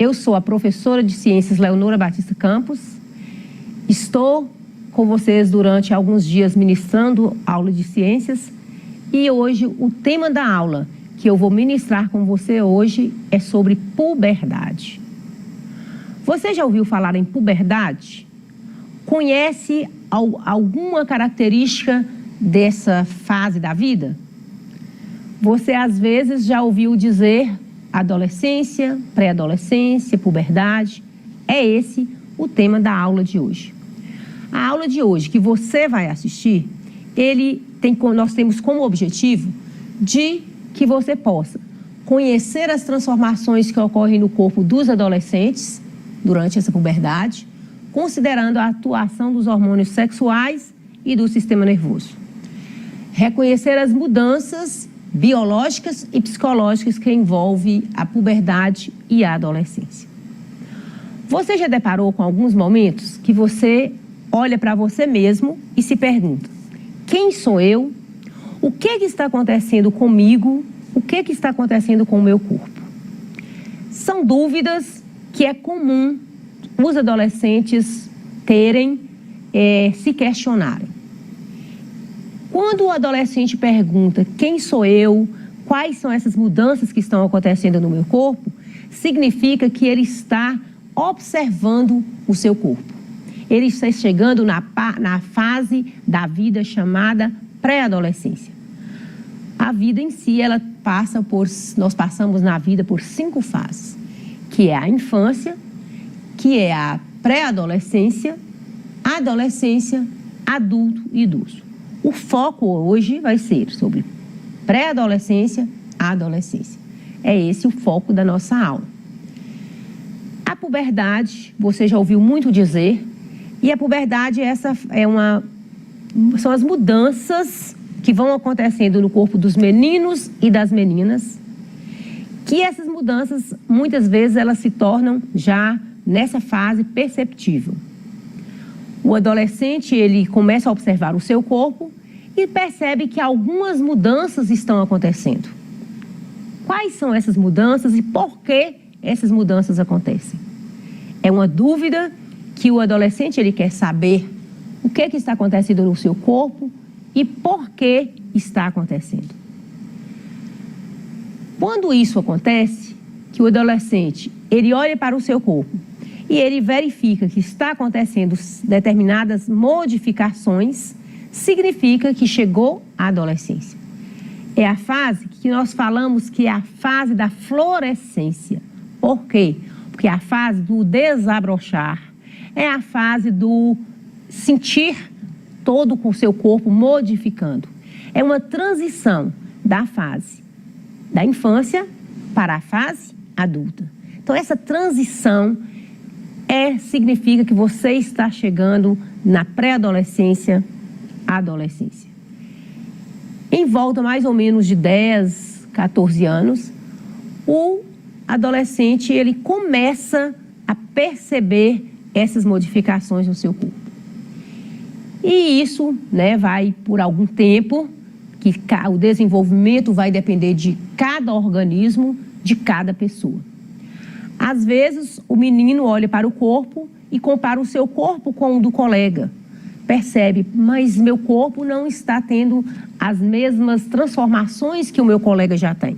Eu sou a professora de Ciências Leonora Batista Campos. Estou com vocês durante alguns dias ministrando aula de ciências e hoje o tema da aula que eu vou ministrar com você hoje é sobre puberdade. Você já ouviu falar em puberdade? Conhece alguma característica dessa fase da vida? Você às vezes já ouviu dizer adolescência, pré-adolescência, puberdade. É esse o tema da aula de hoje. A aula de hoje que você vai assistir, nós temos como objetivo de que você possa conhecer as transformações que ocorrem no corpo dos adolescentes durante essa puberdade, considerando a atuação dos hormônios sexuais e do sistema nervoso. Reconhecer as mudanças biológicas e psicológicas que envolvem a puberdade e a adolescência. Você já deparou com alguns momentos que você olha para você mesmo e se pergunta: quem sou eu? O que está acontecendo comigo? O que está acontecendo com o meu corpo? São dúvidas que é comum os adolescentes terem, se questionarem. Quando o adolescente pergunta quem sou eu, quais são essas mudanças que estão acontecendo no meu corpo, significa que ele está observando o seu corpo. Ele está chegando na fase da vida chamada pré-adolescência. A vida em si, nós passamos na vida por 5 fases, que é a infância, que é a pré-adolescência, adolescência, adulto e idoso. O foco hoje vai ser sobre pré-adolescência, adolescência. É esse o foco da nossa aula. A puberdade, você já ouviu muito dizer, e a puberdade são as mudanças que vão acontecendo no corpo dos meninos e das meninas, que essas mudanças, muitas vezes, elas se tornam já nessa fase perceptível. O adolescente, ele começa a observar o seu corpo e percebe que algumas mudanças estão acontecendo. Quais são essas mudanças e por que essas mudanças acontecem? É uma dúvida que o adolescente ele quer saber o que está acontecendo no seu corpo e por que está acontecendo. Quando isso acontece, que o adolescente ele olha para o seu corpo e ele verifica que está acontecendo determinadas modificações, significa que chegou à adolescência. É a fase que nós falamos que é a fase da florescência. Por quê? Porque é a fase do desabrochar, é a fase do sentir todo com o seu corpo modificando. É uma transição da fase da infância para a fase adulta. Então, essa transição significa que você está chegando na pré-adolescência, adolescência. Em volta mais ou menos de 10, 14 anos, o adolescente ele começa a perceber essas modificações no seu corpo. E isso, vai por algum tempo, que o desenvolvimento vai depender de cada organismo, de cada pessoa. Às vezes, o menino olha para o corpo e compara o seu corpo com o do colega. Percebe, mas meu corpo não está tendo as mesmas transformações que o meu colega já tem.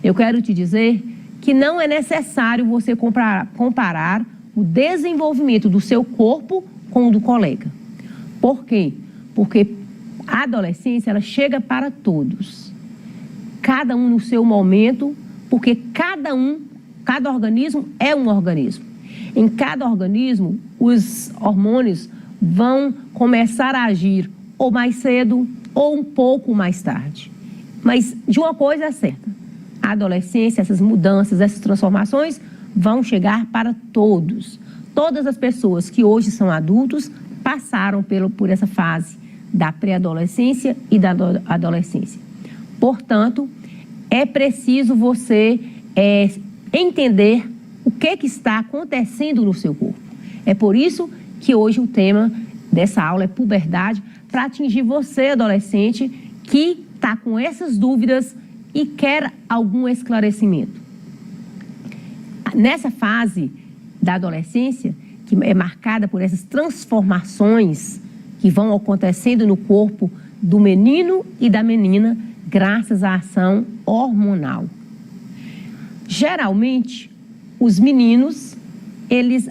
Eu quero te dizer que não é necessário você comparar o desenvolvimento do seu corpo com o do colega. Por quê? Porque a adolescência ela chega para todos. Cada um no seu momento, porque cada organismo é um organismo. Em cada organismo, os hormônios vão começar a agir ou mais cedo ou um pouco mais tarde. Mas de uma coisa é certa, a adolescência, essas mudanças, essas transformações vão chegar para todos. Todas as pessoas que hoje são adultos passaram por essa fase da pré-adolescência e da adolescência. Portanto, é preciso você entender o que está acontecendo no seu corpo. É por isso que hoje o tema dessa aula é puberdade, para atingir você, adolescente, que está com essas dúvidas e quer algum esclarecimento. Nessa fase da adolescência, que é marcada por essas transformações que vão acontecendo no corpo do menino e da menina, graças à ação hormonal. Geralmente, os meninos,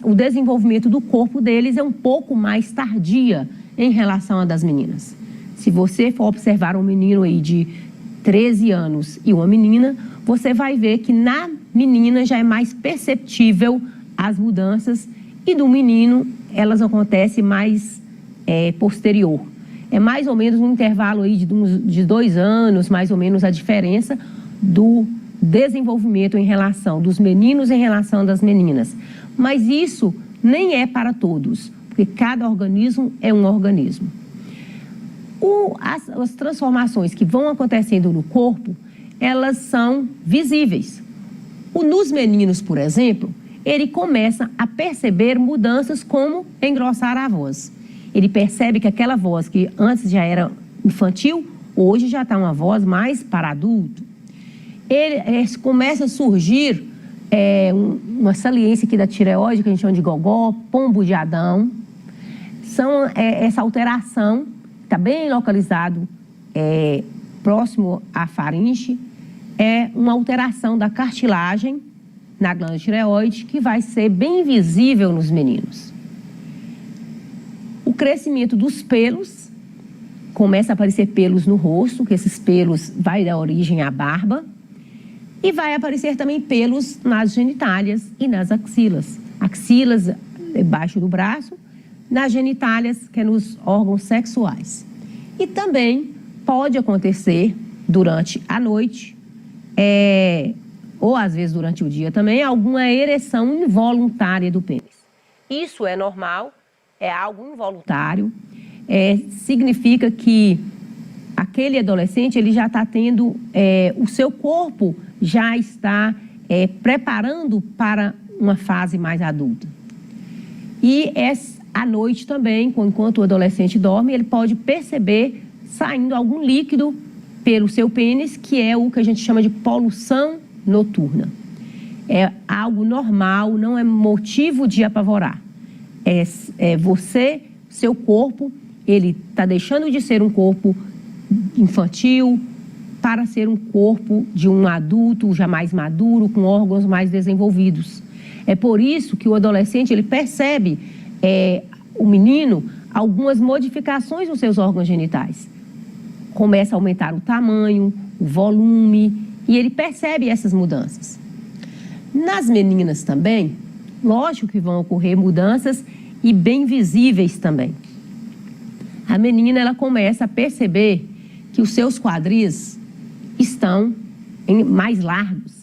o desenvolvimento do corpo deles é um pouco mais tardia em relação à das meninas. Se você for observar um menino aí de 13 anos e uma menina, você vai ver que na menina já é mais perceptível as mudanças e do menino elas acontecem mais posterior. É mais ou menos um intervalo aí de 2 anos, mais ou menos a diferença do desenvolvimento em relação dos meninos em relação das meninas. Mas isso nem é para todos, porque cada organismo é um organismo. As transformações que vão acontecendo no corpo, elas são visíveis. Nos meninos, por exemplo, ele começa a perceber mudanças como engrossar a voz. Ele percebe que aquela voz que antes já era infantil, hoje já está uma voz mais para adulto. Começa a surgir uma saliência aqui da tireoide, que a gente chama de gogó, pombo de Adão. Essa alteração está bem localizado próximo à faringe, é uma alteração da cartilagem na glândula tireoide que vai ser bem visível nos meninos. O crescimento dos pelos, começa a aparecer pelos no rosto, que esses pelos vai dar origem à barba, e vai aparecer também pelos nas genitálias e nas axilas. Axilas debaixo do braço, nas genitálias, que é nos órgãos sexuais. E também pode acontecer durante a noite, ou às vezes durante o dia também, alguma ereção involuntária do pênis. Isso é normal, é algo involuntário, significa que aquele adolescente ele já está tendo, o seu corpo já está preparando para uma fase mais adulta. E à noite também, enquanto o adolescente dorme, ele pode perceber saindo algum líquido pelo seu pênis, que é o que a gente chama de poluição noturna. É algo normal, não é motivo de apavorar. Seu corpo, ele está deixando de ser um corpo infantil para ser um corpo de um adulto já mais maduro, com órgãos mais desenvolvidos. É por isso que o adolescente, ele percebe, o menino, algumas modificações nos seus órgãos genitais. Começa a aumentar o tamanho, o volume, e ele percebe essas mudanças. Nas meninas também, lógico que vão ocorrer mudanças e bem visíveis também. A menina, ela começa a perceber que os seus quadris estão mais largos.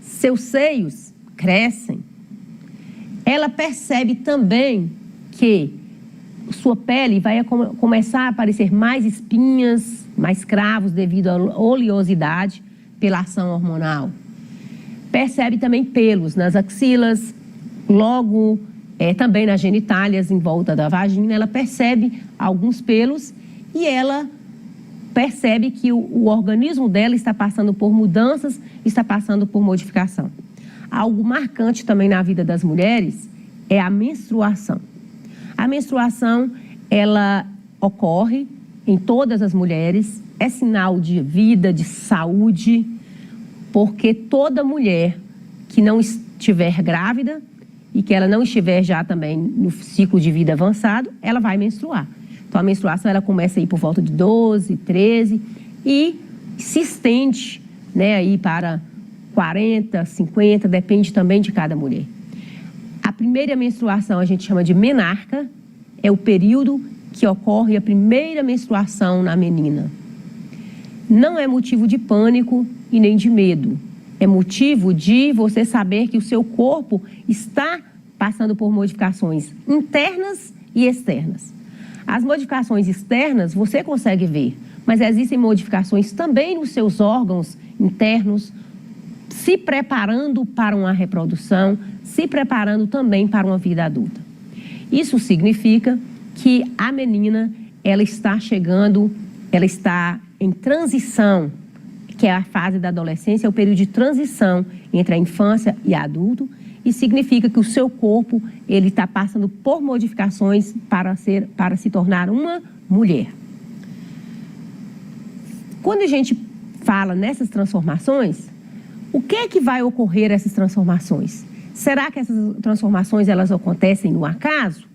Seus seios crescem. Ela percebe também que sua pele vai começar a aparecer mais espinhas, mais cravos devido à oleosidade pela ação hormonal. Percebe também pelos nas axilas, logo também nas genitálias, em volta da vagina. Ela percebe alguns pelos e ela percebe que o organismo dela está passando por mudanças, está passando por modificação. Algo marcante também na vida das mulheres é a menstruação. A menstruação, ela ocorre em todas as mulheres, é sinal de vida, de saúde, porque toda mulher que não estiver grávida e que ela não estiver já também no ciclo de vida avançado, ela vai menstruar. Então, a menstruação, ela começa aí por volta de 12, 13 e se estende, aí para 40, 50, depende também de cada mulher. A primeira menstruação a gente chama de menarca, é o período que ocorre a primeira menstruação na menina. Não é motivo de pânico e nem de medo. É motivo de você saber que o seu corpo está passando por modificações internas e externas. As modificações externas você consegue ver, mas existem modificações também nos seus órgãos internos, se preparando para uma reprodução, se preparando também para uma vida adulta. Isso significa que a menina, ela está chegando, ela está em transição, que é a fase da adolescência, é o período de transição entre a infância e adulto, e significa que o seu corpo ele está passando por modificações para se tornar uma mulher. Quando a gente fala nessas transformações, o que é que vai ocorrer essas transformações? Será que essas transformações elas acontecem no acaso?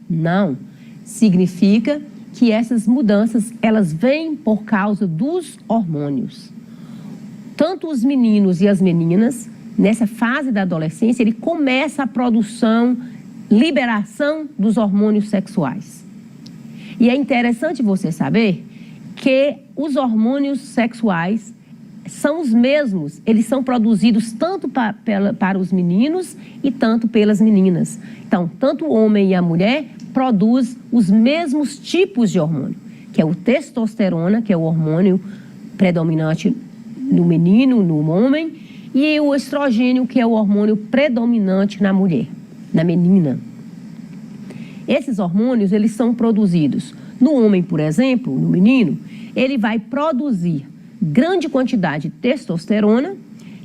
Não. Significa que essas mudanças elas vêm por causa dos hormônios. Tanto os meninos e as meninas, nessa fase da adolescência, ele começa a produção, liberação dos hormônios sexuais. E é interessante você saber que os hormônios sexuais são os mesmos, eles são produzidos tanto para os meninos e tanto pelas meninas. Então, tanto o homem e a mulher produzem os mesmos tipos de hormônio, que é o testosterona, que é o hormônio predominante no menino, no homem, e o estrogênio, que é o hormônio predominante na mulher, na menina. Esses hormônios, eles são produzidos no homem, por exemplo, no menino, ele vai produzir grande quantidade de testosterona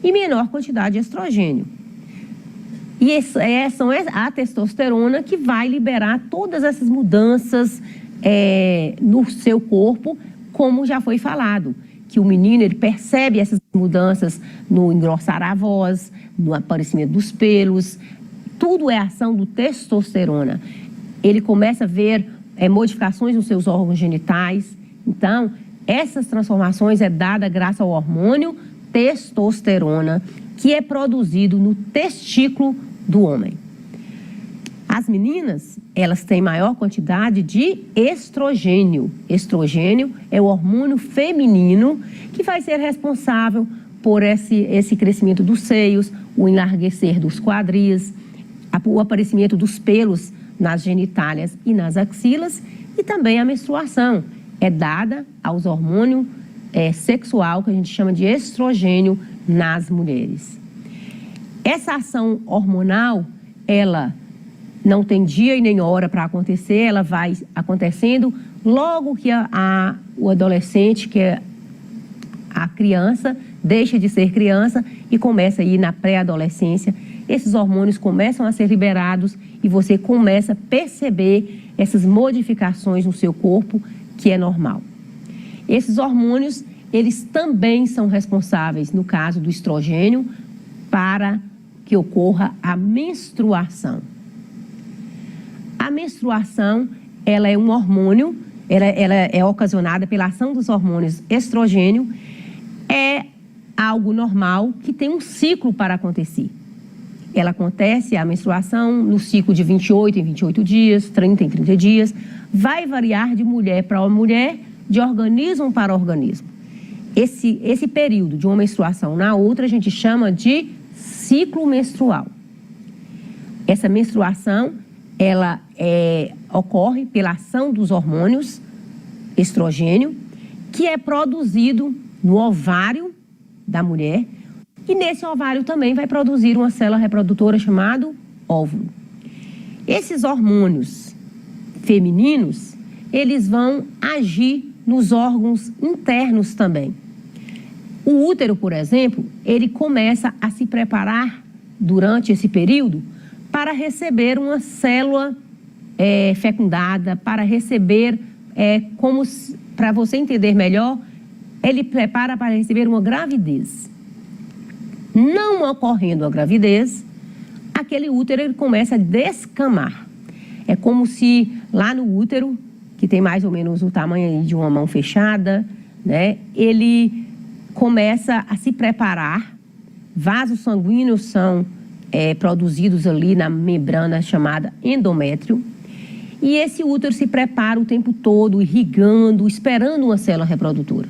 e menor quantidade de estrogênio. E são a testosterona que vai liberar todas essas mudanças no seu corpo, como já foi falado, que o menino ele percebe essas mudanças no engrossar a voz, no aparecimento dos pelos, tudo é ação do testosterona. Ele começa a ver modificações nos seus órgãos genitais. Então, essas transformações é dada graças ao hormônio testosterona, que é produzido no testículo do homem. As meninas, elas têm maior quantidade de estrogênio. Estrogênio é o hormônio feminino que vai ser responsável por esse crescimento dos seios, o enlarguecer dos quadris, o aparecimento dos pelos nas genitálias e nas axilas, e também a menstruação é dada aos hormônios sexual, que a gente chama de estrogênio nas mulheres. Essa ação hormonal, ela não tem dia e nem hora para acontecer, ela vai acontecendo logo que o adolescente, que é a criança, deixa de ser criança e começa a ir na pré-adolescência. Esses hormônios começam a ser liberados e você começa a perceber essas modificações no seu corpo, que é normal. Esses hormônios, eles também são responsáveis, no caso do estrogênio, para que ocorra a menstruação. A menstruação, ela é um hormônio, ela é ocasionada pela ação dos hormônios estrogênio, é algo normal que tem um ciclo para acontecer. Ela acontece, a menstruação, no ciclo de 28 em 28 dias, 30 em 30 dias, vai variar de mulher para mulher, de organismo para organismo. Esse período de uma menstruação na outra a gente chama de ciclo menstrual. Essa menstruação, ela ocorre pela ação dos hormônios estrogênio, que é produzido no ovário da mulher, e nesse ovário também vai produzir uma célula reprodutora chamada óvulo. Esses hormônios femininos, eles vão agir nos órgãos internos também. O útero, por exemplo, ele começa a se preparar durante esse período para receber uma célula fecundada, para receber, para você entender melhor, ele prepara para receber uma gravidez. Não ocorrendo a gravidez, aquele útero ele começa a descamar. É como se lá no útero, que tem mais ou menos o tamanho de uma mão fechada, né, ele começa a se preparar, vasos sanguíneos são produzidos ali na membrana chamada endométrio, e esse útero se prepara o tempo todo, irrigando, esperando uma célula reprodutora.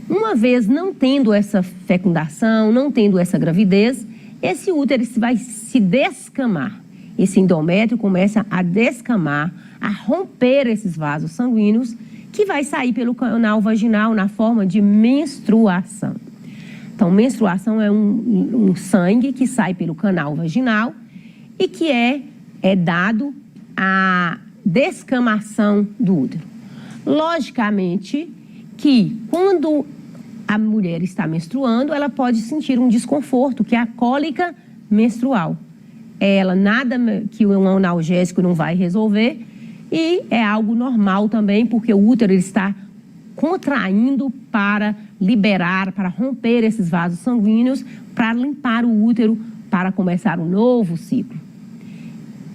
Uma vez não tendo essa fecundação, não tendo essa gravidez, esse útero vai se descamar. Esse endométrio começa a descamar, a romper esses vasos sanguíneos, que vai sair pelo canal vaginal na forma de menstruação. Então, menstruação é um sangue que sai pelo canal vaginal e que é dado a descamação do útero. Logicamente que quando a mulher está menstruando, ela pode sentir um desconforto, que é a cólica menstrual. Ela, nada que um analgésico não vai resolver, e é algo normal também, porque o útero ele está contraindo para liberar, para romper esses vasos sanguíneos, para limpar o útero, para começar um novo ciclo.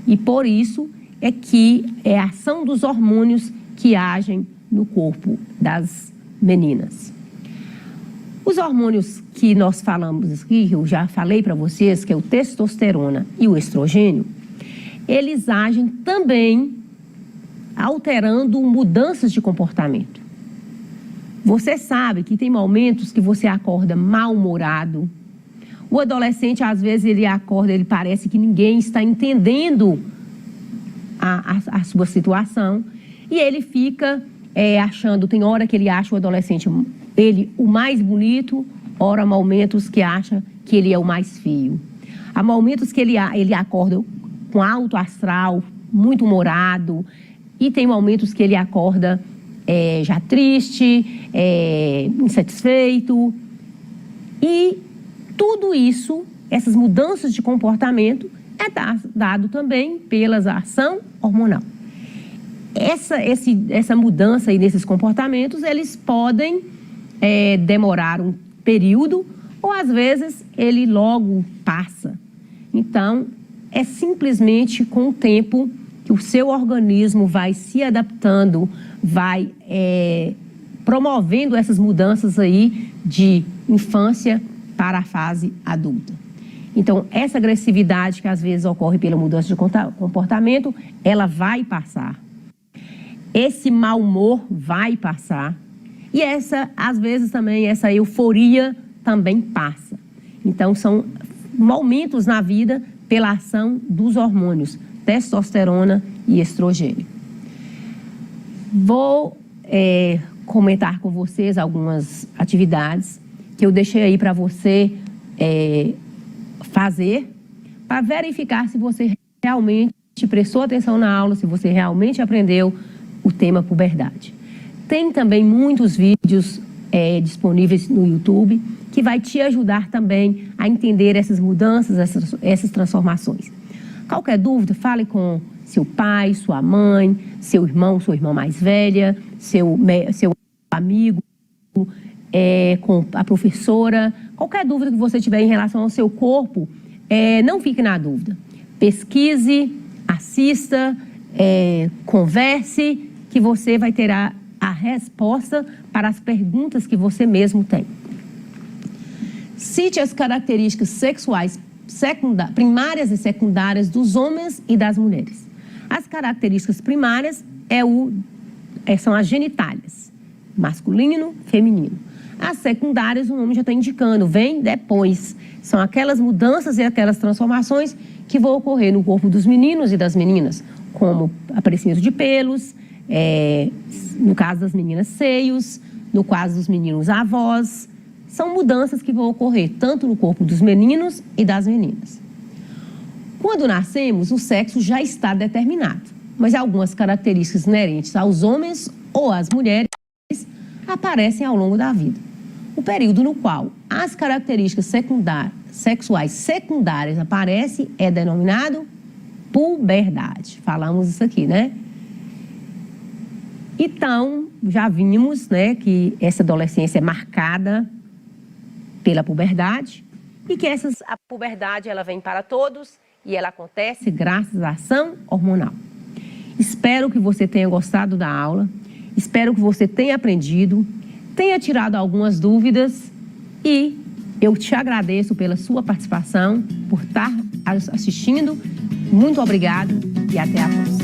E por isso é que é a ação dos hormônios que agem no corpo das meninas. Os hormônios que nós falamos aqui, eu já falei para vocês, que é o testosterona e o estrogênio, eles agem também alterando mudanças de comportamento. Você sabe que tem momentos que você acorda mal-humorado. O adolescente, às vezes, ele acorda, ele parece que ninguém está entendendo a sua situação, e ele fica achando, tem hora que ele acha o adolescente o mais bonito, ora há momentos que acha que ele é o mais feio. Há momentos que ele acorda com alto astral, muito humorado, e tem momentos que ele acorda já triste, insatisfeito. E tudo isso, essas mudanças de comportamento, é dado também pela ação hormonal. Essa mudança aí nesses comportamentos, eles podem demorar um período, ou às vezes ele logo passa. Então, é simplesmente com o tempo que o seu organismo vai se adaptando, vai promovendo essas mudanças aí de infância para a fase adulta. Então, essa agressividade que às vezes ocorre pela mudança de comportamento, ela vai passar. Esse mau humor vai passar. E às vezes também, essa euforia também passa. Então, são momentos na vida pela ação dos hormônios, testosterona e estrogênio. Vou comentar com vocês algumas atividades que eu deixei aí para você fazer, para verificar se você realmente prestou atenção na aula, se você realmente aprendeu o tema puberdade. Tem também muitos vídeos disponíveis no YouTube que vai te ajudar também a entender essas mudanças, essas transformações. Qualquer dúvida, fale com seu pai, sua mãe, seu irmão, sua irmã mais velha, seu amigo, com a professora. Qualquer dúvida que você tiver em relação ao seu corpo, não fique na dúvida. Pesquise, assista, converse, que você vai ter a resposta para as perguntas que você mesmo tem. Cite as características sexuais primárias e secundárias dos homens e das mulheres. As características primárias são as genitálias, masculino, feminino. As secundárias, o nome já está indicando, vem depois. São aquelas mudanças e aquelas transformações que vão ocorrer no corpo dos meninos e das meninas, como aparecimento de pelos, no caso das meninas, seios, no caso dos meninos, avós. São mudanças que vão ocorrer tanto no corpo dos meninos e das meninas. Quando nascemos, o sexo já está determinado, mas algumas características inerentes aos homens ou às mulheres aparecem ao longo da vida. O período no qual as características sexuais secundárias aparecem é denominado puberdade. Falamos isso aqui, né? Então, já vimos, né, que essa adolescência é marcada pela puberdade e que a puberdade ela vem para todos e ela acontece graças à ação hormonal. Espero que você tenha gostado da aula, espero que você tenha aprendido, tenha tirado algumas dúvidas e eu te agradeço pela sua participação, por estar assistindo. Muito obrigado e até a próxima.